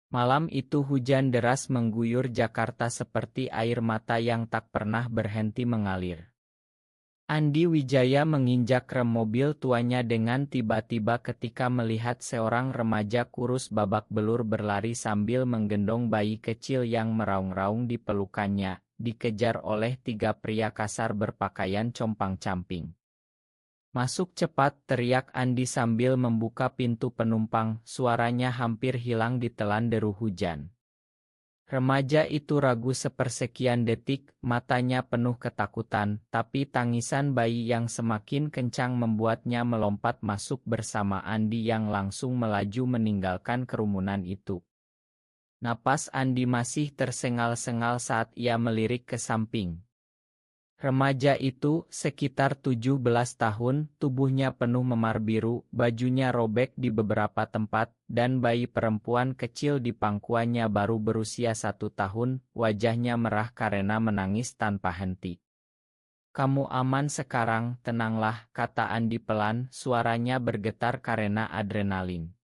Malam itu hujan deras mengguyur Jakarta seperti air mata yang tak pernah berhenti mengalir. Andi Wijaya menginjak rem mobil tuanya dengan tiba-tiba ketika melihat seorang remaja kurus babak belur berlari sambil menggendong bayi kecil yang meraung-raung di pelukannya, dikejar oleh tiga pria kasar berpakaian compang-camping. "Masuk cepat!" teriak Andi sambil membuka pintu penumpang, suaranya hampir hilang ditelan deru hujan. Remaja itu ragu sepersekian detik, matanya penuh ketakutan, tapi tangisan bayi yang semakin kencang membuatnya melompat masuk bersama Andi yang langsung melaju meninggalkan kerumunan itu. Napas Andi masih tersengal-sengal saat ia melirik ke samping. Remaja itu, sekitar 17 tahun, tubuhnya penuh memar biru, bajunya robek di beberapa tempat, dan bayi perempuan kecil di pangkuannya baru berusia 1 tahun, wajahnya merah karena menangis tanpa henti. "Kamu aman sekarang, tenanglah," kata Andi pelan, suaranya bergetar karena adrenalin.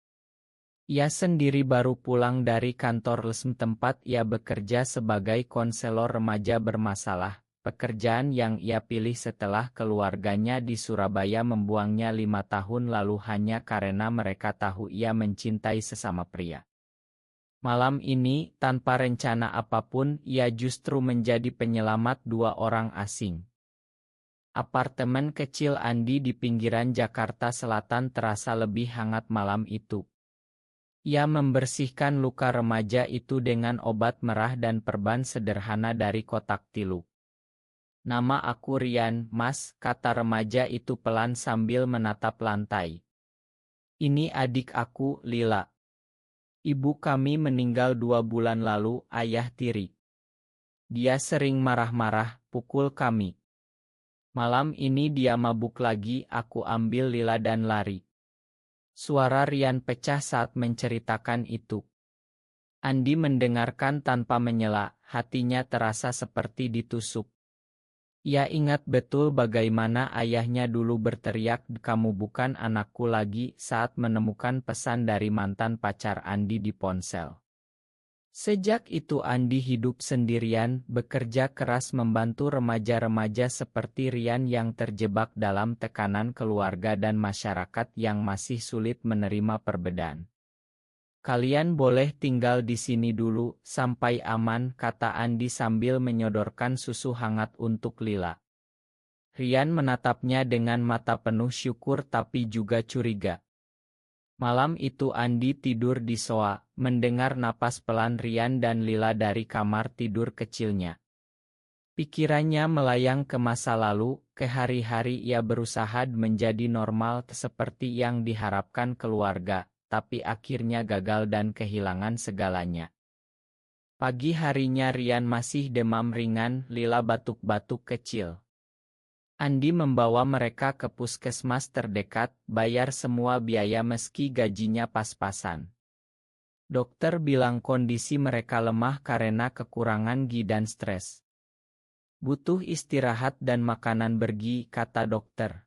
Ia sendiri baru pulang dari kantor lesm tempat ia bekerja sebagai konselor remaja bermasalah. Pekerjaan yang ia pilih setelah keluarganya di Surabaya membuangnya 5 tahun lalu hanya karena mereka tahu ia mencintai sesama pria. Malam ini, tanpa rencana apapun, ia justru menjadi penyelamat dua orang asing. Apartemen kecil Andi di pinggiran Jakarta Selatan terasa lebih hangat malam itu. Ia membersihkan luka remaja itu dengan obat merah dan perban sederhana dari kotak tilu. "Nama aku Rian, Mas," kata remaja itu pelan sambil menatap lantai. "Ini adik aku, Lila. Ibu kami meninggal 2 bulan lalu, ayah tiri. Dia sering marah-marah, pukul kami. Malam ini dia mabuk lagi, aku ambil Lila dan lari." Suara Rian pecah saat menceritakan itu. Andi mendengarkan tanpa menyela, hatinya terasa seperti ditusuk. Ia ingat betul bagaimana ayahnya dulu berteriak, "Kamu bukan anakku lagi," saat menemukan pesan dari mantan pacar Andi di ponsel. Sejak itu Andi hidup sendirian, bekerja keras membantu remaja-remaja seperti Rian yang terjebak dalam tekanan keluarga dan masyarakat yang masih sulit menerima perbedaan. "Kalian boleh tinggal di sini dulu, sampai aman," kata Andi sambil menyodorkan susu hangat untuk Lila. Rian menatapnya dengan mata penuh syukur tapi juga curiga. Malam itu Andi tidur di sofa, mendengar napas pelan Rian dan Lila dari kamar tidur kecilnya. Pikirannya melayang ke masa lalu, ke hari-hari ia berusaha menjadi normal seperti yang diharapkan keluarga, tapi akhirnya gagal dan kehilangan segalanya. Pagi harinya Rian masih demam ringan, Lila batuk-batuk kecil. Andi membawa mereka ke puskesmas terdekat, bayar semua biaya meski gajinya pas-pasan. Dokter bilang kondisi mereka lemah karena kekurangan gizi dan stres. "Butuh istirahat dan makanan bergizi," kata dokter.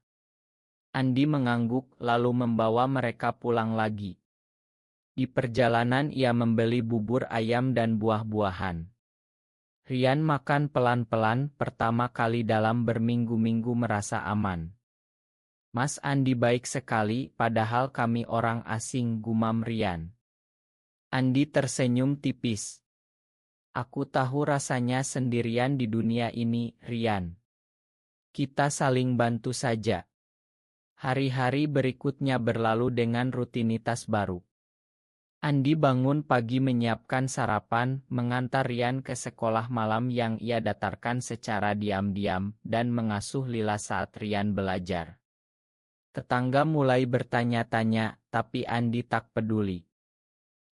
Andi mengangguk lalu membawa mereka pulang lagi. Di perjalanan ia membeli bubur ayam dan buah-buahan. Rian makan pelan-pelan, pertama kali dalam berminggu-minggu merasa aman. "Mas Andi baik sekali, padahal kami orang asing," gumam Rian. Andi tersenyum tipis. "Aku tahu rasanya sendirian di dunia ini, Rian. Kita saling bantu saja." Hari-hari berikutnya berlalu dengan rutinitas baru. Andi bangun pagi menyiapkan sarapan, mengantar Rian ke sekolah malam yang ia datarkan secara diam-diam, dan mengasuh Lila saat Rian belajar. Tetangga mulai bertanya-tanya, tapi Andi tak peduli.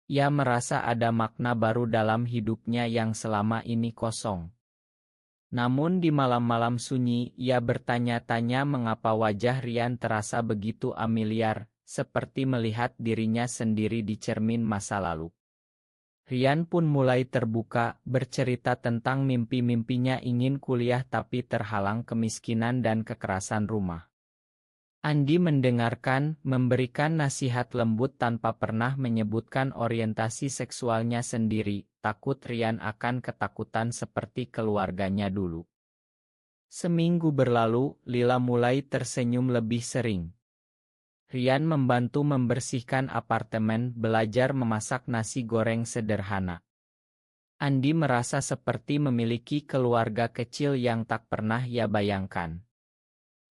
Ia merasa ada makna baru dalam hidupnya yang selama ini kosong. Namun di malam-malam sunyi, ia bertanya-tanya mengapa wajah Rian terasa begitu familiar, seperti melihat dirinya sendiri di cermin masa lalu. Rian pun mulai terbuka, bercerita tentang mimpi-mimpinya ingin kuliah tapi terhalang kemiskinan dan kekerasan rumah. Andi mendengarkan, memberikan nasihat lembut tanpa pernah menyebutkan orientasi seksualnya sendiri, takut Rian akan ketakutan seperti keluarganya dulu. Seminggu berlalu, Lila mulai tersenyum lebih sering. Rian membantu membersihkan apartemen, belajar memasak nasi goreng sederhana. Andi merasa seperti memiliki keluarga kecil yang tak pernah ia bayangkan.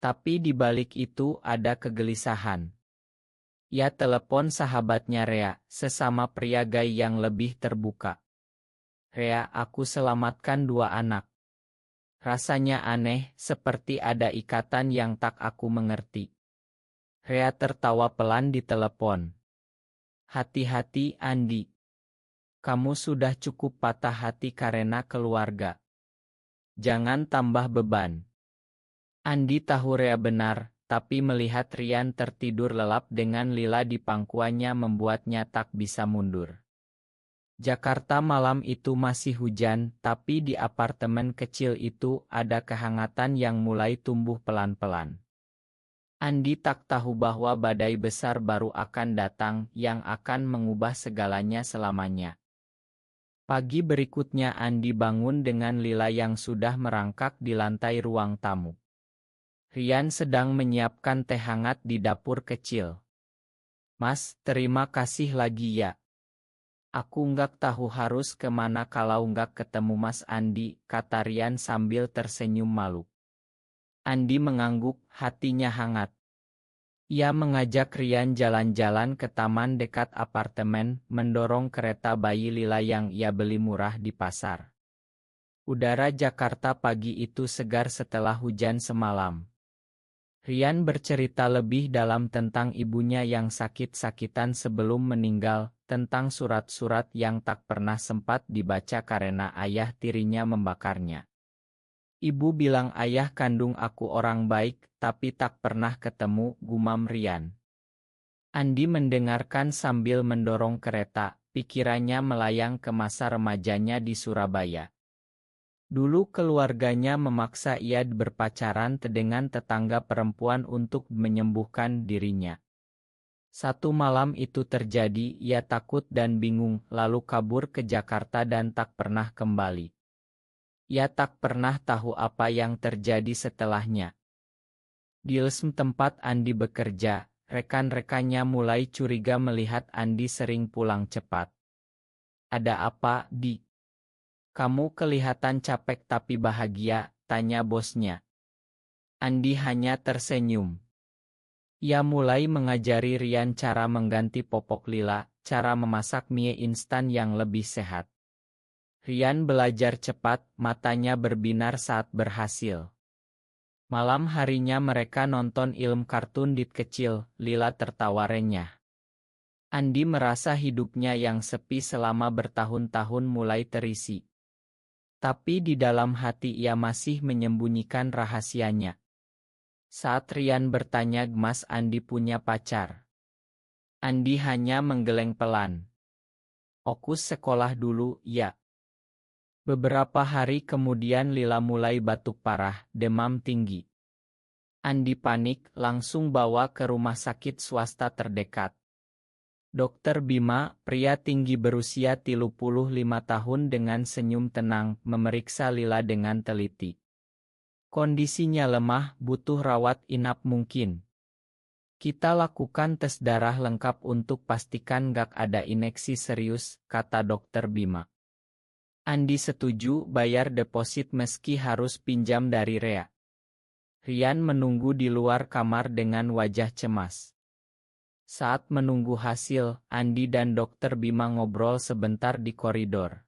Tapi di balik itu ada kegelisahan. Ia telepon sahabatnya Rea, sesama pria gay yang lebih terbuka. Rea, aku selamatkan 2 anak. Rasanya aneh, seperti ada ikatan yang tak aku mengerti. Rea tertawa pelan di telepon. Hati-hati Andi. Kamu sudah cukup patah hati karena keluarga. Jangan tambah beban. Andi tahu Rea benar, tapi melihat Rian tertidur lelap dengan Lila di pangkuannya membuatnya tak bisa mundur. Jakarta malam itu masih hujan, tapi di apartemen kecil itu ada kehangatan yang mulai tumbuh pelan-pelan. Andi tak tahu bahwa badai besar baru akan datang yang akan mengubah segalanya selamanya. Pagi berikutnya Andi bangun dengan Lila yang sudah merangkak di lantai ruang tamu. Rian sedang menyiapkan teh hangat di dapur kecil. Mas, terima kasih lagi ya. Aku nggak tahu harus kemana kalau nggak ketemu Mas Andi, kata Rian sambil tersenyum malu. Andi mengangguk, hatinya hangat. Ia mengajak Rian jalan-jalan ke taman dekat apartemen, mendorong kereta bayi Lila yang ia beli murah di pasar. Udara Jakarta pagi itu segar setelah hujan semalam. Rian bercerita lebih dalam tentang ibunya yang sakit-sakitan sebelum meninggal, tentang surat-surat yang tak pernah sempat dibaca karena ayah tirinya membakarnya. Ibu bilang ayah kandung aku orang baik, tapi tak pernah ketemu, gumam Rian. Andi mendengarkan sambil mendorong kereta, pikirannya melayang ke masa remajanya di Surabaya. Dulu keluarganya memaksa ia berpacaran dengan tetangga perempuan untuk menyembuhkan dirinya. Satu malam itu terjadi, ia takut dan bingung, lalu kabur ke Jakarta dan tak pernah kembali. Ia tak pernah tahu apa yang terjadi setelahnya. Di tempat Andi bekerja, rekan-rekannya mulai curiga melihat Andi sering pulang cepat. Ada apa, Di? Kamu kelihatan capek tapi bahagia, tanya bosnya. Andi hanya tersenyum. Ia mulai mengajari Rian cara mengganti popok Lila, cara memasak mie instan yang lebih sehat. Rian belajar cepat, matanya berbinar saat berhasil. Malam harinya mereka nonton film kartun di kecil, Lila tertawa renyah. Andi merasa hidupnya yang sepi selama bertahun-tahun mulai terisi. Tapi di dalam hati ia masih menyembunyikan rahasianya. Saat Rian bertanya Mas Andi punya pacar, Andi hanya menggeleng pelan. Okus sekolah dulu, ya. Beberapa hari kemudian Lila mulai batuk parah, demam tinggi. Andi panik, langsung bawa ke rumah sakit swasta terdekat. Dokter Bima, pria tinggi berusia 35 tahun dengan senyum tenang, memeriksa Lila dengan teliti. Kondisinya lemah, butuh rawat inap mungkin. Kita lakukan tes darah lengkap untuk pastikan gak ada infeksi serius, kata dokter Bima. Andi setuju bayar deposit meski harus pinjam dari Rea. Rian menunggu di luar kamar dengan wajah cemas. Saat menunggu hasil, Andi dan dokter Bima ngobrol sebentar di koridor.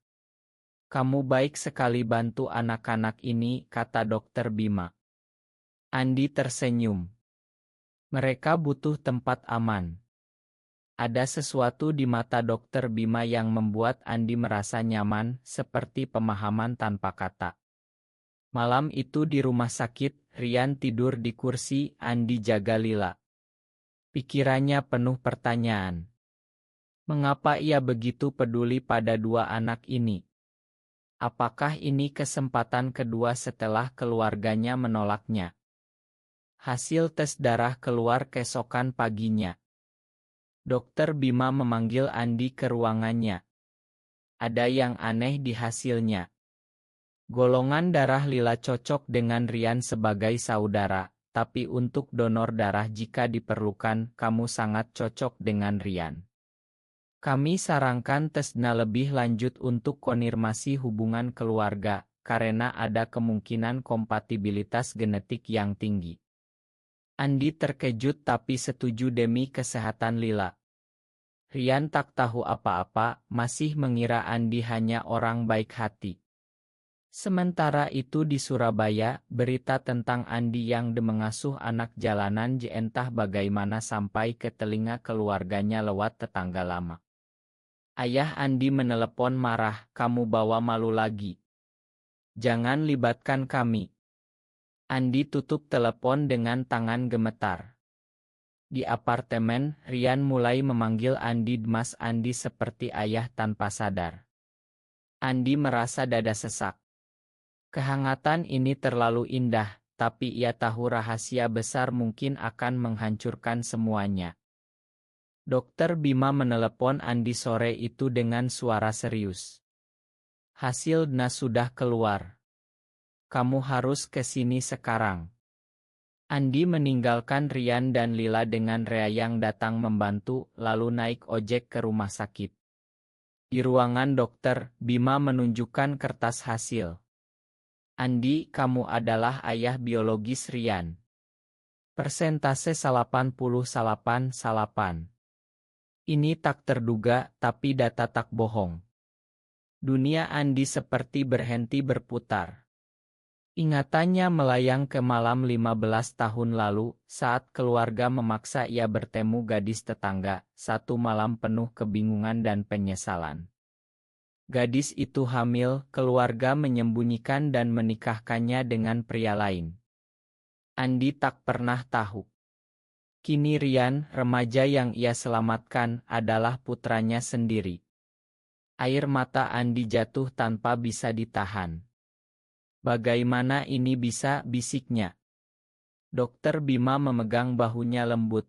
Kamu baik sekali bantu anak-anak ini, kata dokter Bima. Andi tersenyum. Mereka butuh tempat aman. Ada sesuatu di mata dokter Bima yang membuat Andi merasa nyaman, seperti pemahaman tanpa kata. Malam itu di rumah sakit, Rian tidur di kursi, Andi jaga Lila. Pikirannya penuh pertanyaan. Mengapa ia begitu peduli pada 2 anak ini? Apakah ini kesempatan kedua setelah keluarganya menolaknya? Hasil tes darah keluar keesokan paginya. Dokter Bima memanggil Andi ke ruangannya. Ada yang aneh di hasilnya. Golongan darah Lila cocok dengan Rian sebagai saudara, tapi untuk donor darah jika diperlukan, kamu sangat cocok dengan Rian. Kami sarankan tesnya lebih lanjut untuk konfirmasi hubungan keluarga, karena ada kemungkinan kompatibilitas genetik yang tinggi. Andi terkejut tapi setuju demi kesehatan Lila. Rian tak tahu apa-apa, masih mengira Andi hanya orang baik hati. Sementara itu di Surabaya, berita tentang Andi yang mengasuh anak jalanan entah bagaimana sampai ke telinga keluarganya lewat tetangga lama. Ayah Andi menelepon marah, kamu bawa malu lagi. Jangan libatkan kami. Andi tutup telepon dengan tangan gemetar. Di apartemen, Rian mulai memanggil Andi Mas Andi seperti ayah tanpa sadar. Andi merasa dada sesak. Kehangatan ini terlalu indah, tapi ia tahu rahasia besar mungkin akan menghancurkan semuanya. Dokter Bima menelepon Andi sore itu dengan suara serius. Hasil DNA sudah keluar. Kamu harus ke sini sekarang. Andi meninggalkan Rian dan Lila dengan Rea yang datang membantu, lalu naik ojek ke rumah sakit. Di ruangan dokter, Bima menunjukkan kertas hasil. Andi, kamu adalah ayah biologis Rian. Persentase 88,8. Ini tak terduga, tapi data tak bohong. Dunia Andi seperti berhenti berputar. Ingatannya melayang ke malam 15 tahun lalu, saat keluarga memaksa ia bertemu gadis tetangga, satu malam penuh kebingungan dan penyesalan. Gadis itu hamil, keluarga menyembunyikan dan menikahkannya dengan pria lain. Andi tak pernah tahu. Kini Rian, remaja yang ia selamatkan, adalah putranya sendiri. Air mata Andi jatuh tanpa bisa ditahan. Bagaimana ini bisa, bisiknya. Dokter Bima memegang bahunya lembut.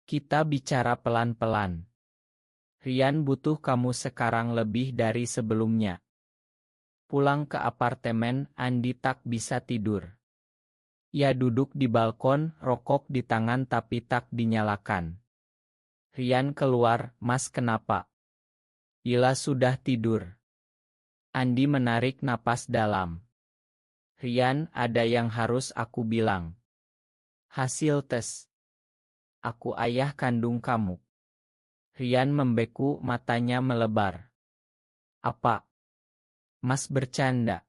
Kita bicara pelan-pelan. Rian butuh kamu sekarang lebih dari sebelumnya. Pulang ke apartemen, Andi tak bisa tidur. Ia duduk di balkon, rokok di tangan tapi tak dinyalakan. Rian keluar, Mas kenapa? Lila sudah tidur. Andi menarik napas dalam. Rian, ada yang harus aku bilang. Hasil tes. Aku ayah kandung kamu. Rian membeku, matanya melebar. Apa? Mas bercanda.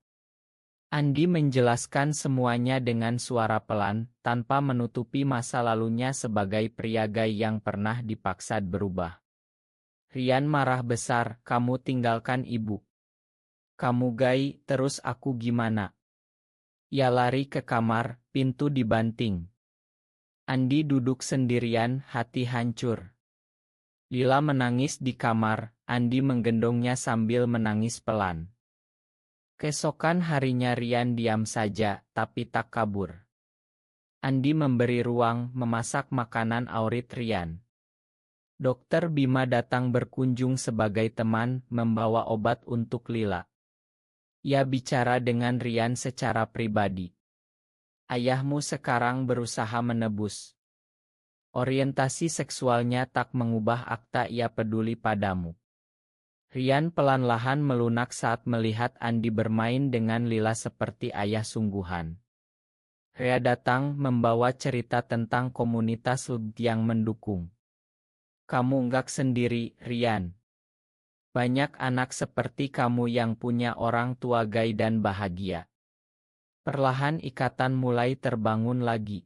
Andi menjelaskan semuanya dengan suara pelan, tanpa menutupi masa lalunya sebagai pria gay yang pernah dipaksa berubah. Rian marah besar, kamu tinggalkan ibu. Kamu gay, terus aku gimana? Ia lari ke kamar, pintu dibanting. Andi duduk sendirian, hati hancur. Lila menangis di kamar, Andi menggendongnya sambil menangis pelan. Keesokan harinya Rian diam saja, tapi tak kabur. Andi memberi ruang, memasak makanan aurit Rian. Dokter Bima datang berkunjung sebagai teman, membawa obat untuk Lila. Ia bicara dengan Rian secara pribadi. Ayahmu sekarang berusaha menebus. Orientasi seksualnya tak mengubah akta ia peduli padamu. Rian pelan-lahan melunak saat melihat Andi bermain dengan Lila seperti ayah sungguhan. Rea datang membawa cerita tentang komunitas yang mendukung. Kamu nggak sendiri, Rian. Banyak anak seperti kamu yang punya orang tua gay dan bahagia. Perlahan ikatan mulai terbangun lagi.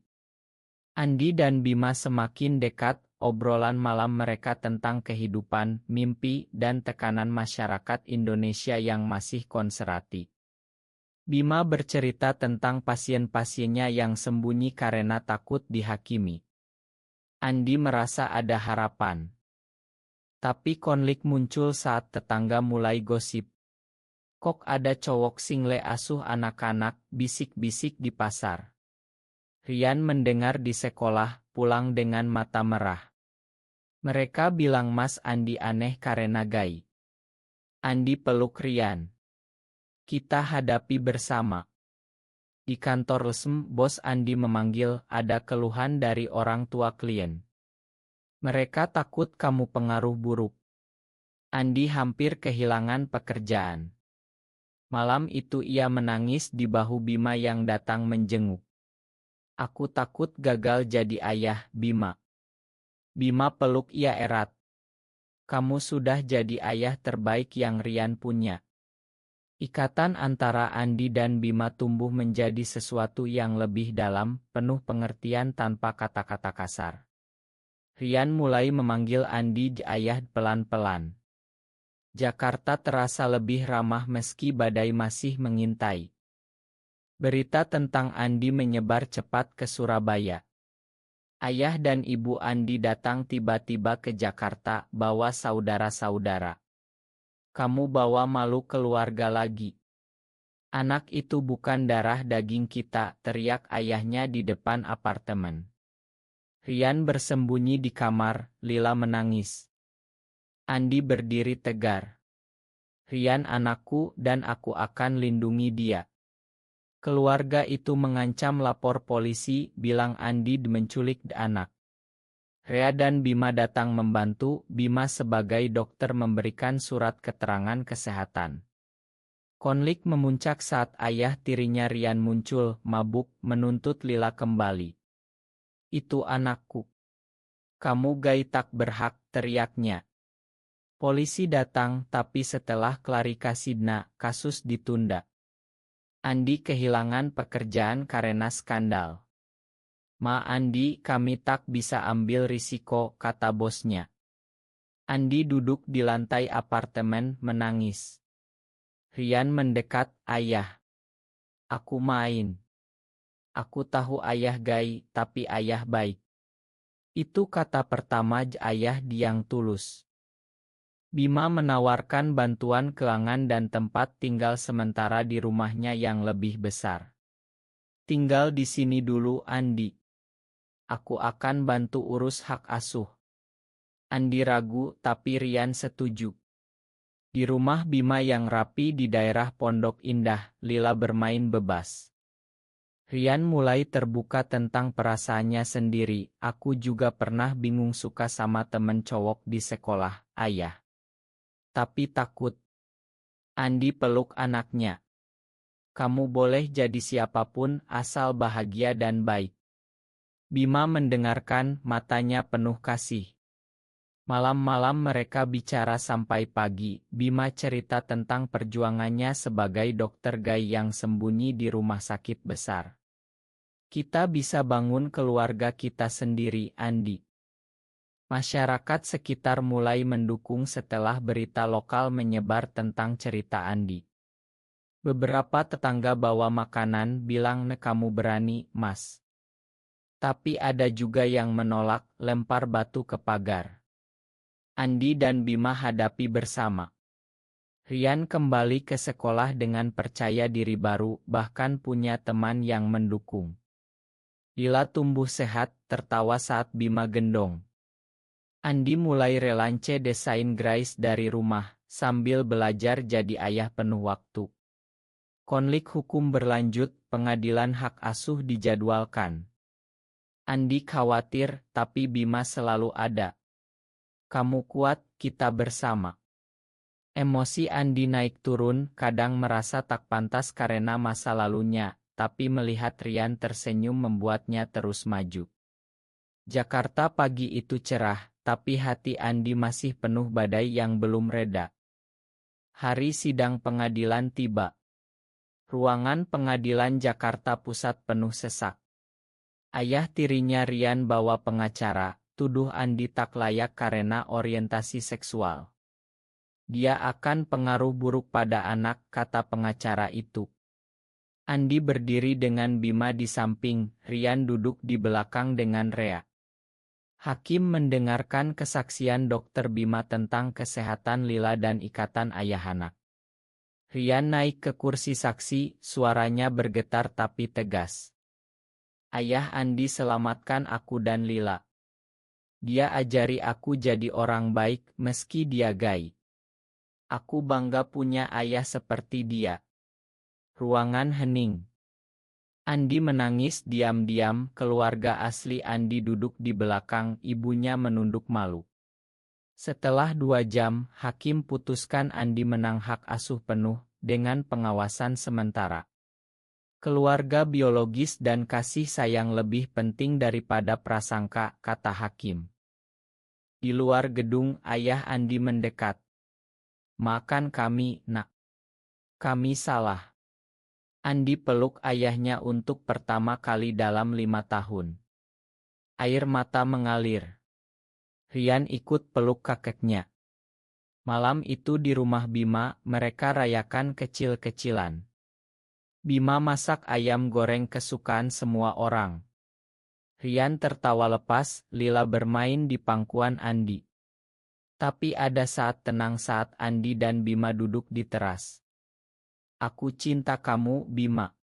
Andi dan Bima semakin dekat, obrolan malam mereka tentang kehidupan, mimpi, dan tekanan masyarakat Indonesia yang masih konservatif. Bima bercerita tentang pasien-pasiennya yang sembunyi karena takut dihakimi. Andi merasa ada harapan. Tapi konflik muncul saat tetangga mulai gosip. Kok ada cowok single asuh anak-anak, bisik-bisik di pasar. Rian mendengar di sekolah, pulang dengan mata merah. Mereka bilang Mas Andi aneh karena gay. Andi peluk Rian. Kita hadapi bersama. Di kantor resmi, Bos Andi memanggil, ada keluhan dari orang tua klien. Mereka takut kamu pengaruh buruk. Andi hampir kehilangan pekerjaan. Malam itu ia menangis di bahu Bima yang datang menjenguk. Aku takut gagal jadi ayah, Bima. Bima peluk ia erat. Kamu sudah jadi ayah terbaik yang Rian punya. Ikatan antara Andi dan Bima tumbuh menjadi sesuatu yang lebih dalam, penuh pengertian tanpa kata-kata kasar. Rian mulai memanggil Andi ayah pelan-pelan. Jakarta terasa lebih ramah meski badai masih mengintai. Berita tentang Andi menyebar cepat ke Surabaya. Ayah dan ibu Andi datang tiba-tiba ke Jakarta bawa saudara-saudara. Kamu bawa malu keluarga lagi. Anak itu bukan darah daging kita, teriak ayahnya di depan apartemen. Rian bersembunyi di kamar, Lila menangis. Andi berdiri tegar. Rian anakku dan aku akan lindungi dia. Keluarga itu mengancam lapor polisi, bilang Andi menculik anak. Rea dan Bima datang membantu, Bima sebagai dokter memberikan surat keterangan kesehatan. Konflik memuncak saat ayah tirinya Rian muncul, mabuk, menuntut Lila kembali. Itu anakku. Kamu gay tak berhak, teriaknya. Polisi datang, tapi setelah klarifikasi kasus ditunda. Andi kehilangan pekerjaan karena skandal. Ma Andi, kami tak bisa ambil risiko, kata bosnya. Andi duduk di lantai apartemen menangis. Rian mendekat, ayah. Aku main. Aku tahu ayah gay, tapi ayah baik. Itu kata pertama ayah yang tulus. Bima menawarkan bantuan keuangan dan tempat tinggal sementara di rumahnya yang lebih besar. Tinggal di sini dulu, Andi. Aku akan bantu urus hak asuh. Andi ragu, tapi Rian setuju. Di rumah Bima yang rapi di daerah Pondok Indah, Lila bermain bebas. Rian mulai terbuka tentang perasaannya sendiri. Aku juga pernah bingung suka sama temen cowok di sekolah, ayah. Tapi takut. Andi peluk anaknya. Kamu boleh jadi siapapun asal bahagia dan baik. Bima mendengarkan, matanya penuh kasih. Malam-malam mereka bicara sampai pagi. Bima cerita tentang perjuangannya sebagai dokter gay yang sembunyi di rumah sakit besar. Kita bisa bangun keluarga kita sendiri, Andi. Masyarakat sekitar mulai mendukung setelah berita lokal menyebar tentang cerita Andi. Beberapa tetangga bawa makanan, bilang kamu berani, Mas. Tapi ada juga yang menolak, lempar batu ke pagar. Andi dan Bima hadapi bersama. Rian kembali ke sekolah dengan percaya diri baru, bahkan punya teman yang mendukung. Lila tumbuh sehat, tertawa saat Bima gendong. Andi mulai relance desain grafis dari rumah, sambil belajar jadi ayah penuh waktu. Konflik hukum berlanjut, pengadilan hak asuh dijadwalkan. Andi khawatir, tapi Bima selalu ada. Kamu kuat, kita bersama. Emosi Andi naik turun, kadang merasa tak pantas karena masa lalunya, tapi melihat Rian tersenyum membuatnya terus maju. Jakarta pagi itu cerah, tapi hati Andi masih penuh badai yang belum reda. Hari sidang pengadilan tiba. Ruangan pengadilan Jakarta Pusat penuh sesak. Ayah tirinya Rian bawa pengacara, tuduh Andi tak layak karena orientasi seksual. Dia akan pengaruh buruk pada anak, kata pengacara itu. Andi berdiri dengan Bima di samping, Rian duduk di belakang dengan Rea. Hakim mendengarkan kesaksian dokter Bima tentang kesehatan Lila dan ikatan ayah anak. Rian naik ke kursi saksi, suaranya bergetar tapi tegas. Ayah Andi selamatkan aku dan Lila. Dia ajari aku jadi orang baik meski dia gay. Aku bangga punya ayah seperti dia. Ruangan hening. Andi menangis diam-diam. Keluarga asli Andi duduk di belakang, ibunya menunduk malu. Setelah 2 jam, hakim putuskan Andi menang hak asuh penuh, dengan pengawasan sementara. Keluarga biologis dan kasih sayang lebih penting daripada prasangka, kata hakim. Di luar gedung, ayah Andi mendekat. Maafkan kami, nak. Kami salah. Andi peluk ayahnya untuk pertama kali dalam 5 tahun. Air mata mengalir. Rian ikut peluk kakeknya. Malam itu di rumah Bima, mereka rayakan kecil-kecilan. Bima masak ayam goreng kesukaan semua orang. Rian tertawa lepas, Lila bermain di pangkuan Andi. Tapi ada saat tenang saat Andi dan Bima duduk di teras. Aku cinta kamu, Bima.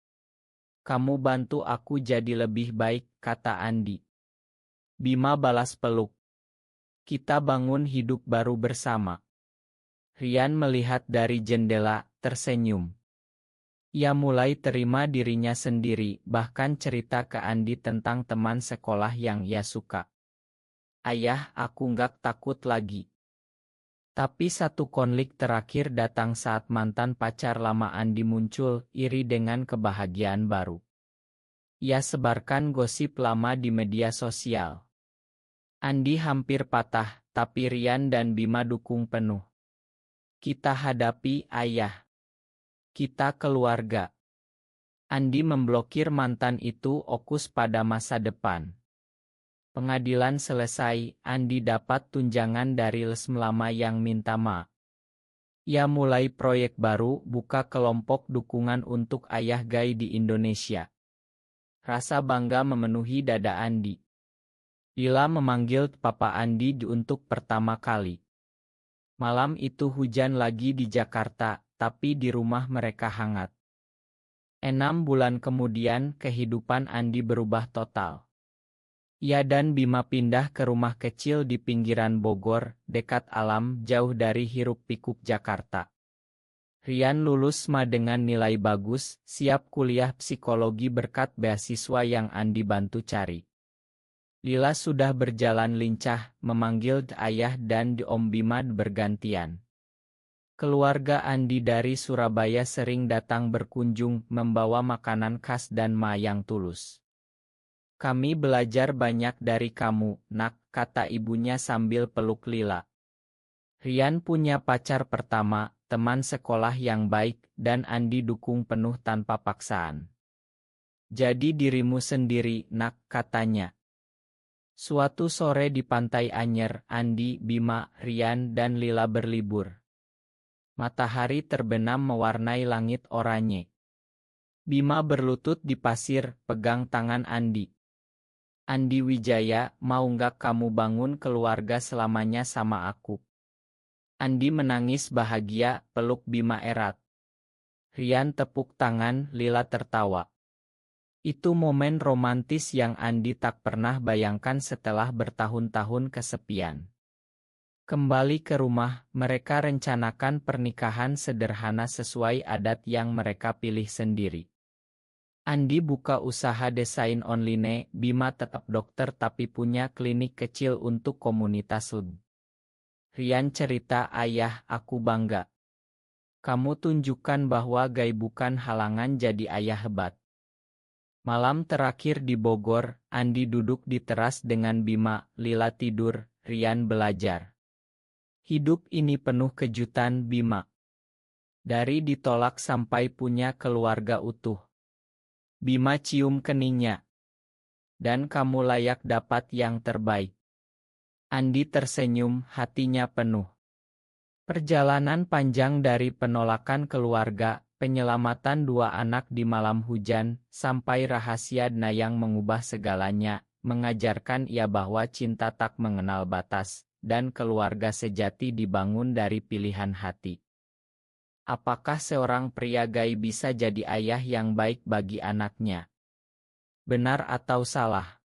Kamu bantu aku jadi lebih baik, kata Andi. Bima balas peluk. Kita bangun hidup baru bersama. Rian melihat dari jendela, tersenyum. Ia mulai terima dirinya sendiri, bahkan cerita ke Andi tentang teman sekolah yang ia suka. Ayah, aku nggak takut lagi. Tapi satu konflik terakhir datang saat mantan pacar lama Andi muncul, iri dengan kebahagiaan baru. Ia sebarkan gosip lama di media sosial. Andi hampir patah, tapi Rian dan Bima dukung penuh. Kita hadapi, ayah. Kita keluarga. Andi memblokir mantan itu fokus pada masa depan. Pengadilan selesai, Andi dapat tunjangan dari lesm lama yang minta maaf. Ia mulai proyek baru, buka kelompok dukungan untuk ayah gay di Indonesia. Rasa bangga memenuhi dada Andi. Lila memanggil Papa Andi untuk pertama kali. Malam itu hujan lagi di Jakarta, tapi di rumah mereka hangat. 6 bulan kemudian, kehidupan Andi berubah total. Ia dan Bima pindah ke rumah kecil di pinggiran Bogor, dekat alam, jauh dari hiruk-pikuk Jakarta. Rian lulus SMA dengan nilai bagus, siap kuliah psikologi berkat beasiswa yang Andi bantu cari. Lila sudah berjalan lincah, memanggil ayah dan Om Bima bergantian. Keluarga Andi dari Surabaya sering datang berkunjung, membawa makanan khas dan ma yang tulus. Kami belajar banyak dari kamu, nak, kata ibunya sambil peluk Lila. Rian punya pacar pertama, teman sekolah yang baik, dan Andi dukung penuh tanpa paksaan. Jadi dirimu sendiri, nak, katanya. Suatu sore di Pantai Anyer, Andi, Bima, Rian, dan Lila berlibur. Matahari terbenam mewarnai langit oranye. Bima berlutut di pasir, pegang tangan Andi. Andi Wijaya, mau nggak kamu bangun keluarga selamanya sama aku? Andi menangis bahagia, peluk Bima erat. Rian tepuk tangan, Lila tertawa. Itu momen romantis yang Andi tak pernah bayangkan setelah bertahun-tahun kesepian. Kembali ke rumah, mereka rencanakan pernikahan sederhana sesuai adat yang mereka pilih sendiri. Andi buka usaha desain online, Bima tetap dokter tapi punya klinik kecil untuk komunitas LGBTQ. Rian cerita, ayah, aku bangga. Kamu tunjukkan bahwa gay bukan halangan jadi ayah hebat. Malam terakhir di Bogor, Andi duduk di teras dengan Bima, Lila tidur, Rian belajar. Hidup ini penuh kejutan, Bima. Dari ditolak sampai punya keluarga utuh. Bima cium keningnya. Dan kamu layak dapat yang terbaik. Andi tersenyum, hatinya penuh. Perjalanan panjang dari penolakan keluarga, penyelamatan 2 anak di malam hujan, sampai rahasia yang mengubah segalanya, mengajarkan ia bahwa cinta tak mengenal batas, dan keluarga sejati dibangun dari pilihan hati. Apakah seorang pria gay bisa jadi ayah yang baik bagi anaknya? Benar atau salah?